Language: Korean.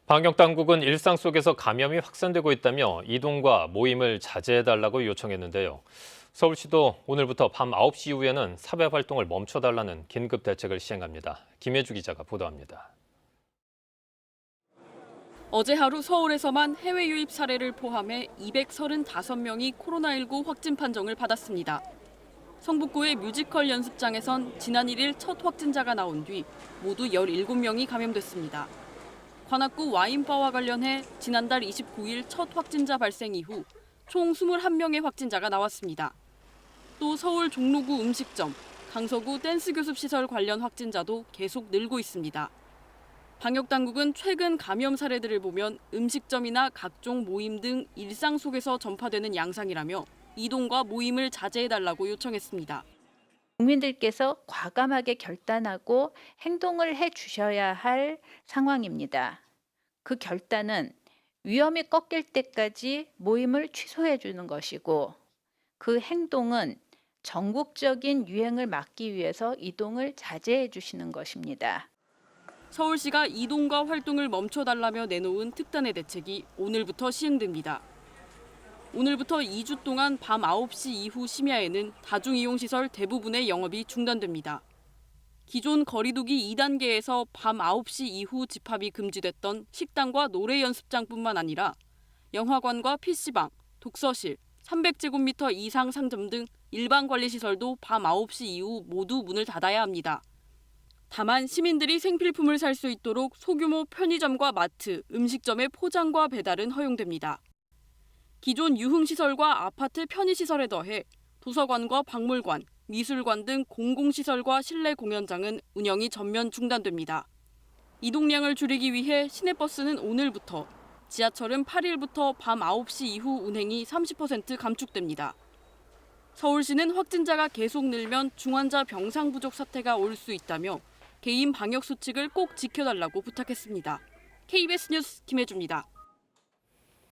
방역당국은 일상 속에서 감염이 확산되고 있다며 이동과 모임을 자제해달라고 요청했는데요. 서울시도 오늘부터 밤 9시 이후에는 사회 활동을 멈춰달라는 긴급 대책을 시행합니다. 김혜주 기자가 보도합니다. 어제 하루 서울에서만 해외 유입 사례를 포함해 235명이 코로나19 확진 판정을 받았습니다. 성북구의 뮤지컬 연습장에선 지난 1일 첫 확진자가 나온 뒤 모두 17명이 감염됐습니다. 관악구 와인바와 관련해 지난달 29일 첫 확진자 발생 이후 총 21명의 확진자가 나왔습니다. 또 서울 종로구 음식점, 강서구 댄스교습시설 관련 확진자도 계속 늘고 있습니다. 방역당국은 최근 감염 사례들을 보면 음식점이나 각종 모임 등 일상 속에서 전파되는 양상이라며 이동과 모임을 자제해달라고 요청했습니다. 국민들께서 과감하게 결단하고 행동을 해 주셔야 할 상황입니다. 그 결단은 위험이 꺾일 때까지 모임을 취소해 주는 것이고 그 행동은 전국적인 유행을 막기 위해서 이동을 자제해 주시는 것입니다. 서울시가 이동과 활동을 멈춰달라며 내놓은 특단의 대책이 오늘부터 시행됩니다. 오늘부터 2주 동안 밤 9시 이후 심야에는 다중이용시설 대부분의 영업이 중단됩니다. 기존 거리두기 2단계에서 밤 9시 이후 집합이 금지됐던 식당과 노래 연습장뿐만 아니라 영화관과 PC방, 독서실, 300제곱미터 이상 상점 등 일반 관리시설도 밤 9시 이후 모두 문을 닫아야 합니다. 다만 시민들이 생필품을 살 수 있도록 소규모 편의점과 마트, 음식점의 포장과 배달은 허용됩니다. 기존 유흥시설과 아파트 편의시설에 더해 도서관과 박물관, 미술관 등 공공시설과 실내 공연장은 운영이 전면 중단됩니다. 이동량을 줄이기 위해 시내버스는 오늘부터, 지하철은 8일부터 밤 9시 이후 운행이 30% 감축됩니다. 서울시는 확진자가 계속 늘면 중환자 병상 부족 사태가 올 수 있다며 개인 방역 수칙을 꼭 지켜달라고 부탁했습니다. KBS 뉴스 김혜주입니다.